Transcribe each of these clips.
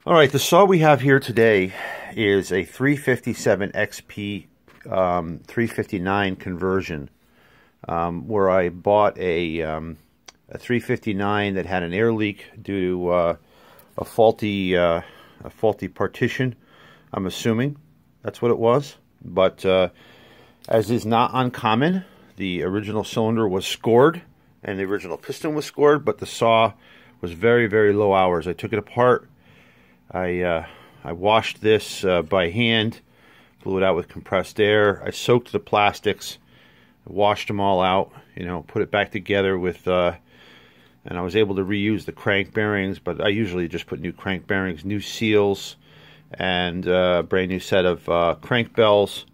All right, the saw we have here today is a 357 XP 359 conversion, where I bought a 359 that had an air leak due to a faulty partition. I'm assuming that's what it was, but as is not uncommon, the original cylinder was scored and the original piston was scored, but the saw was very, very low hours. I took it apart. I washed this by hand, blew it out with compressed air. I soaked the plastics, washed them all out, put it back together with, and I was able to reuse the crank bearings, but I usually just put new crank bearings, new seals, and a brand new set of crank bells.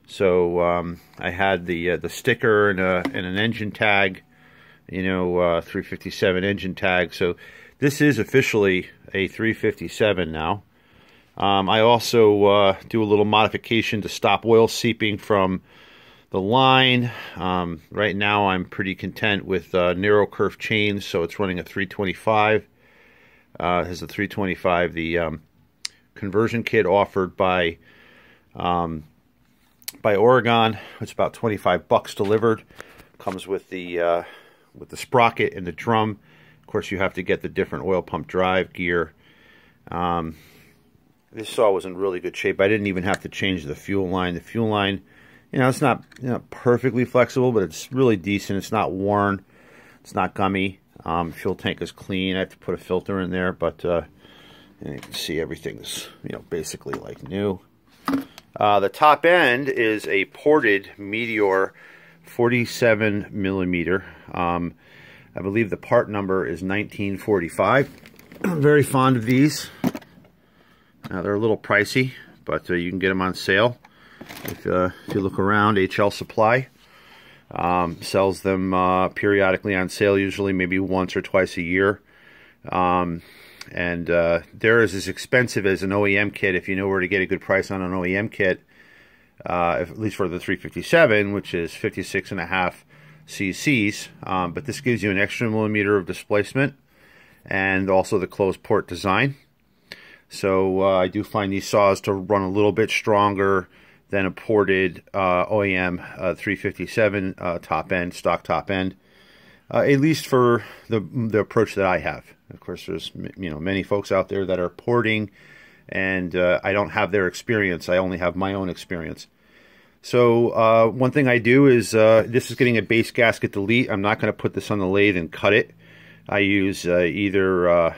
So I had the sticker and an engine tag, 357 engine tag. So this is officially a 357 now. I also do a little modification to stop oil seeping from the line. Right now I'm pretty content with narrow kerf chains, so it's running a 325. It has a 325. The conversion kit offered by Oregon. It's about $25 delivered. Comes with the sprocket and the drum. Of course, you have to get the different oil pump drive gear. This saw was in really good shape. I didn't even have to change the fuel line. The fuel line, it's not perfectly flexible, but it's really decent. It's not worn. It's not gummy. Fuel tank is clean. I have to put a filter in there, but you can see everything's basically like new. The top end is a ported Meteor 47 millimeter. I believe the part number is 1945. I'm very fond of these. They're a little pricey, but you can get them on sale. If you look around, HL Supply sells them periodically on sale, usually maybe once or twice a year. And they're as expensive as an OEM kit if you know where to get a good price on an OEM kit, at least for the 357, which is 56.5 cc's. But this gives you an extra millimeter of displacement and also the closed port design. So I do find these saws to run a little bit stronger than a ported OEM 357 top end, stock top end, at least for the approach that I have. Of course, there's many folks out there that are porting, and I don't have their experience. I only have my own experience. So one thing I do is this is getting a base gasket delete. I'm not going to put this on the lathe and cut it. I use the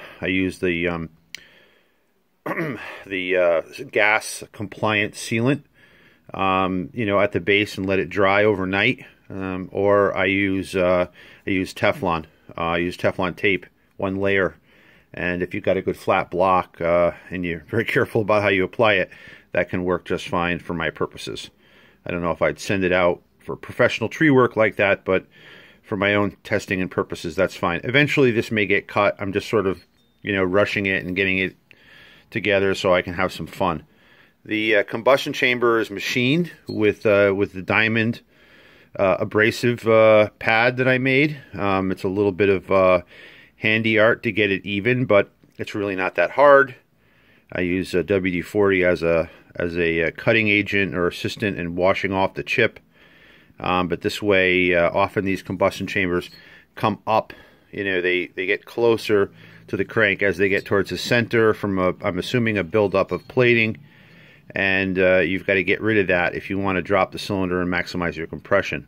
gas compliant sealant, at the base and let it dry overnight, or I use Teflon. I use Teflon tape, one layer, and if you've got a good flat block and you're very careful about how you apply it, that can work just fine for my purposes. I don't know if I'd send it out for professional tree work like that, but for my own testing and purposes, that's fine. Eventually this may get cut. I'm just sort of rushing it and getting it together so I can have some fun. The combustion chamber is machined with the diamond abrasive pad that I made. It's a little bit of handy art to get it even, but it's really not that hard. I use WD-40 as a cutting agent or assistant in washing off the chip. But this way, often these combustion chambers come up. They get closer to the crank as they get towards the center from I'm assuming a buildup of plating, and you've got to get rid of that if you want to drop the cylinder and maximize your compression.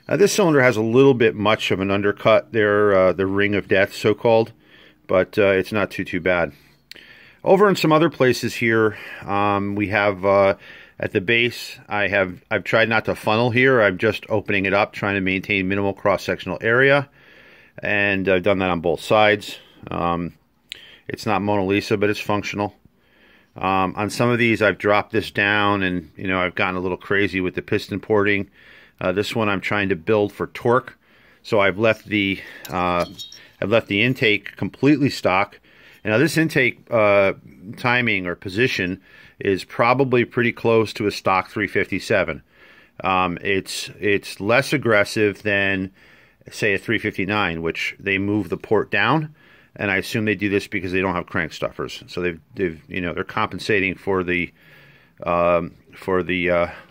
This cylinder has a little bit much of an undercut there, the ring of death so-called, but it's not too bad. Over in some other places here, we have at the base, I've tried not to funnel here. I'm just opening it up, trying to maintain minimal cross-sectional area, and I've done that on both sides. It's not Mona Lisa, but it's functional. On some of these, I've dropped this down, and I've gotten a little crazy with the piston porting. This one I'm trying to build for torque, so I've left the intake completely stock. Now this intake timing or position is probably pretty close to a stock 357. It's less aggressive than say a 359, which they move the port down, and I assume they do this because they don't have crank stuffers. So they've you know, they're compensating for the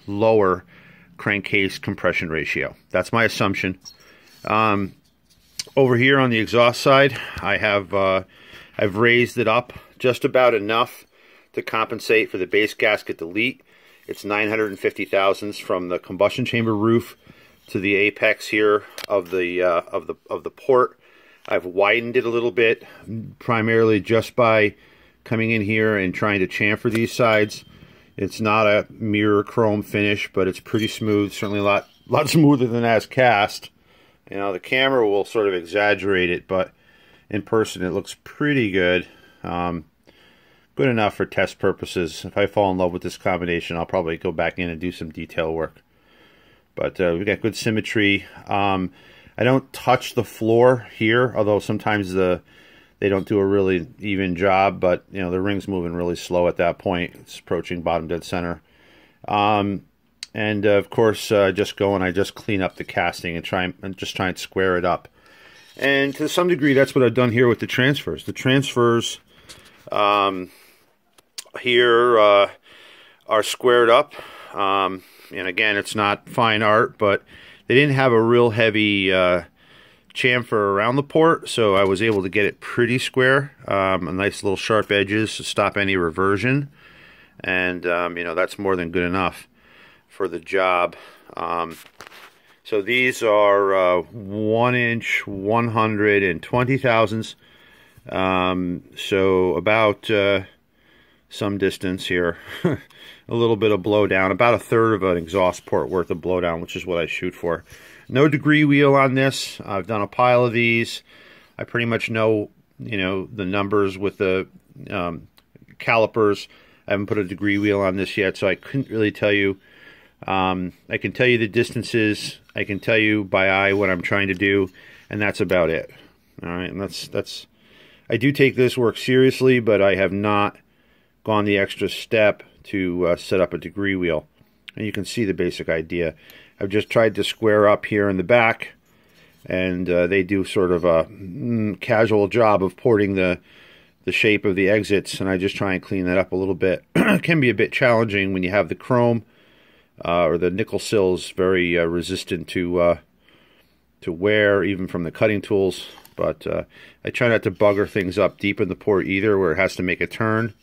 lower crankcase compression ratio. That's my assumption. Over here on the exhaust side, I have I've raised it up just about enough to compensate for the base gasket delete. It's 950 thousandths from the combustion chamber roof to the apex here of the port. I've widened it a little bit, primarily just by coming in here and trying to chamfer these sides. It's not a mirror chrome finish, but it's pretty smooth. Certainly a lot smoother than as cast. You know, the camera will sort of exaggerate it, but in person it looks pretty good. Good enough for test purposes. If I fall in love with this combination, I'll probably go back in and do some detail work. But we got good symmetry. I don't touch the floor here, although sometimes they don't do a really even job, but you know, the ring's moving really slow at that point. It's approaching bottom dead center. And of course, I just clean up the casting and try and square it up. And to some degree, that's what I've done here with the transfers. The transfers here are squared up. And again, it's not fine art, but they didn't have a real heavy chamfer around the port, so I was able to get it pretty square. A nice little sharp edges to stop any reversion. And, you know, that's more than good enough for the job. So these are 1 inch, 120 thousandths. So about some distance here. A little bit of blowdown, about a third of an exhaust port worth of blowdown, which is what I shoot for. No degree wheel on this. I've done a pile of these. I pretty much know, you know, the numbers with the calipers. I haven't put a degree wheel on this yet, so I couldn't really tell you. I can tell you the distances. I can tell you by eye what I'm trying to do, and that's about it. All right, and that's. I do take this work seriously, but I have not gone the extra step to set up a degree wheel. And you can see the basic idea. I've just tried to square up here in the back, and they do sort of a casual job of porting the shape of the exits, and I just try and clean that up a little bit. It can be a bit challenging when you have the chrome or the nickel sills very resistant to wear, even from the cutting tools. But I try not to bugger things up deep in the port either, where it has to make a turn,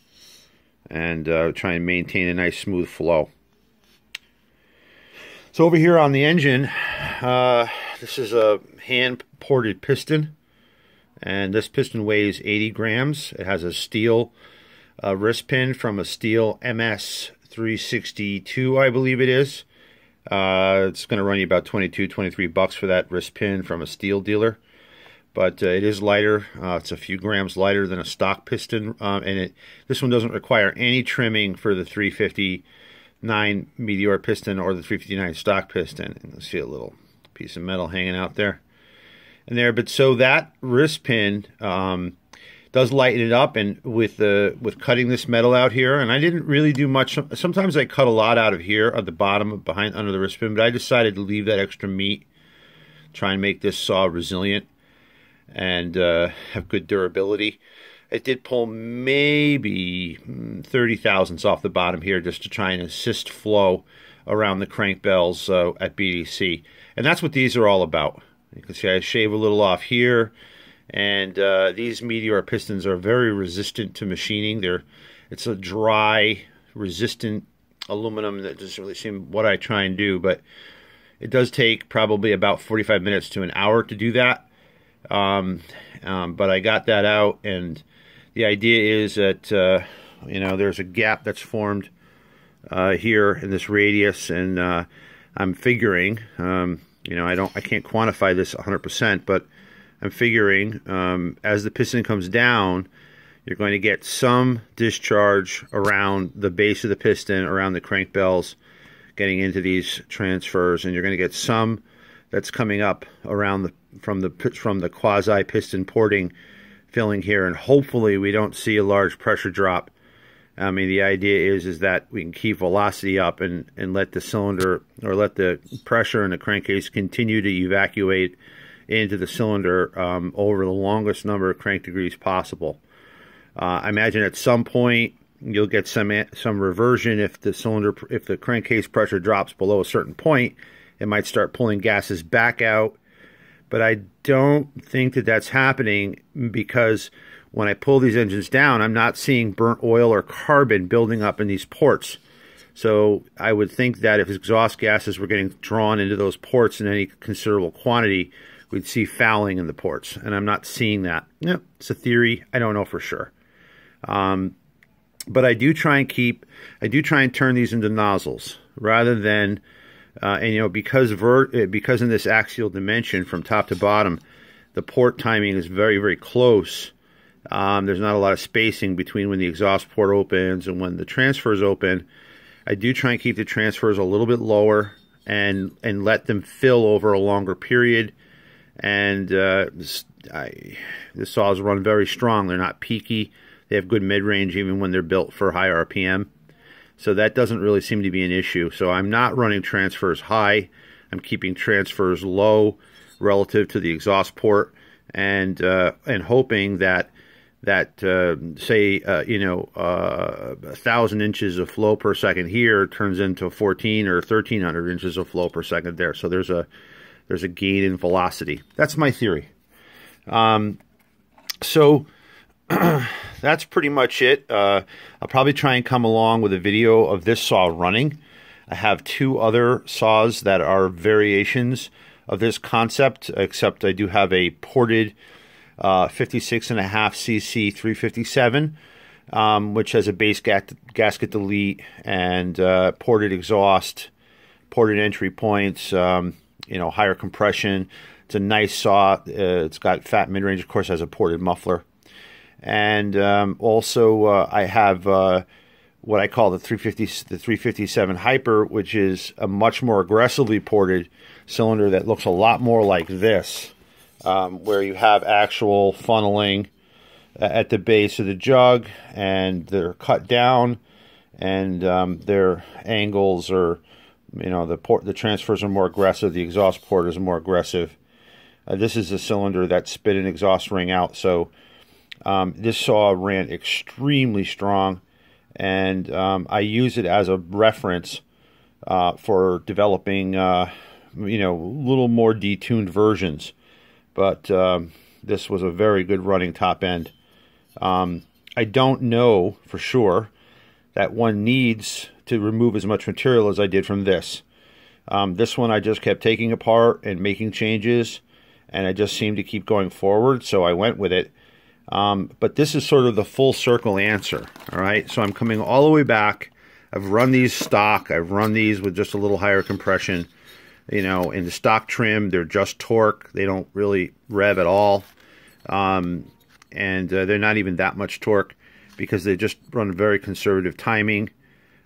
and try and maintain a nice smooth flow. So over here on the engine, this is a hand-ported piston, and this piston weighs 80 grams. It has a steel wrist pin from a steel MS 362, I believe it is. It's going to run you about $22-23 for that wrist pin from a steel dealer. But it is lighter. It's a few grams lighter than a stock piston, and this one doesn't require any trimming for the 359 Meteor piston or the 359 stock piston. And you'll see a little piece of metal hanging out there. And there, but so that wrist pin does lighten it up, and with cutting this metal out here, and I didn't really do much. Sometimes I cut a lot out of here at the bottom, under the wrist pin, but I decided to leave that extra meat, try and make this saw resilient and have good durability. It did pull maybe 30 thousandths off the bottom here just to try and assist flow around the crank bells at BDC. And that's what these are all about. You can see I shave a little off here, and these Meteor pistons are very resistant to machining. It's a dry, resistant aluminum that doesn't really seem what I try and do, but it does take probably about 45 minutes to an hour to do that. But I got that out, and the idea is that you know, there's a gap that's formed here in this radius, and I'm figuring, you know, I can't quantify this 100%, but I'm figuring as the piston comes down, you're going to get some discharge around the base of the piston, around the crank bells, getting into these transfers, and you're going to get some that's coming up around from the quasi piston porting filling here, and hopefully we don't see a large pressure drop. I mean, the idea is that we can keep velocity up and let the cylinder, or let the pressure in the crankcase continue to evacuate into the cylinder over the longest number of crank degrees possible. I imagine at some point you'll get some reversion if the crankcase pressure drops below a certain point. It might start pulling gases back out, but I don't think that that's happening, because when I pull these engines down, I'm not seeing burnt oil or carbon building up in these ports. So I would think that if exhaust gases were getting drawn into those ports in any considerable quantity, we'd see fouling in the ports, and I'm not seeing that. Yep, it's a theory. I don't know for sure. But I do try and turn these into nozzles rather than, and you know, because in this axial dimension from top to bottom, the port timing is very, very close. There's not a lot of spacing between when the exhaust port opens and when the transfers open. I do try and keep the transfers a little bit lower and let them fill over a longer period. And the saws run very strong. They're not peaky. They have good mid-range even when they're built for high RPM. So that doesn't really seem to be an issue. So I'm not running transfers high. I'm keeping transfers low relative to the exhaust port, and hoping that say 1,000 inches of flow per second here turns into 1,400 or 1,300 inches of flow per second there. So there's a gain in velocity. That's my theory. So that's pretty much it. I'll probably try and come along with a video of this saw running. I have two other saws that are variations of this concept, except I do have a ported 56.5 cc 357, which has a base gasket delete and ported exhaust, ported entry points, higher compression. It's a nice saw. It's got fat mid-range, of course, has a ported muffler. And also I have what I call the 357 Hyper, which is a much more aggressively ported cylinder that looks a lot more like this, where you have actual funneling at the base of the jug, and they're cut down, and their angles are, the transfers are more aggressive, the exhaust port is more aggressive. This is a cylinder that spit an exhaust ring out, so this saw ran extremely strong, and I use it as a reference for developing, little more detuned versions. But this was a very good running top end. I don't know for sure that one needs to remove as much material as I did from this. This one I just kept taking apart and making changes, and I just seemed to keep going forward, so I went with it. But this is sort of the full circle answer, all right? So I'm coming all the way back. I've run these stock. I've run these with just a little higher compression. In the stock trim, they're just torque. They don't really rev at all. And they're not even that much torque, because they just run very conservative timing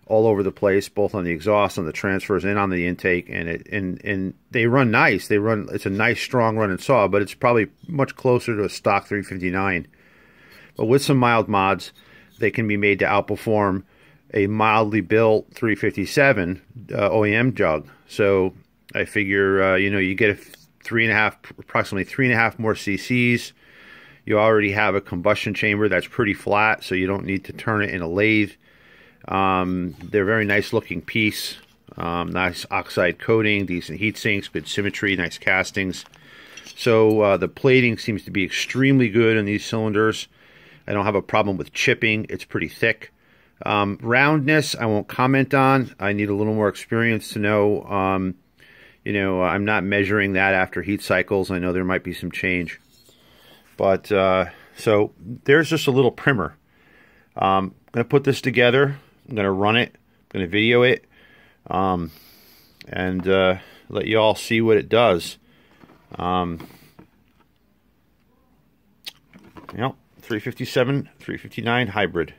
all over the place, both on the exhaust, on the transfers, and on the intake. And they run nice. It's a nice, strong running saw, but it's probably much closer to a stock 359. But with some mild mods, they can be made to outperform a mildly built 357 OEM jug. So I figure, you get approximately 3.5 more cc's. You already have a combustion chamber that's pretty flat, so you don't need to turn it in a lathe. They're a very nice looking piece. Nice oxide coating, decent heat sinks, good symmetry, nice castings. So the plating seems to be extremely good in these cylinders. I don't have a problem with chipping. It's pretty thick. Roundness, I won't comment on. I need a little more experience to know. I'm not measuring that after heat cycles. I know there might be some change. But, so there's just a little primer. I'm going to put this together. I'm going to run it. I'm going to video it. And let you all see what it does. 357, 359 hybrid.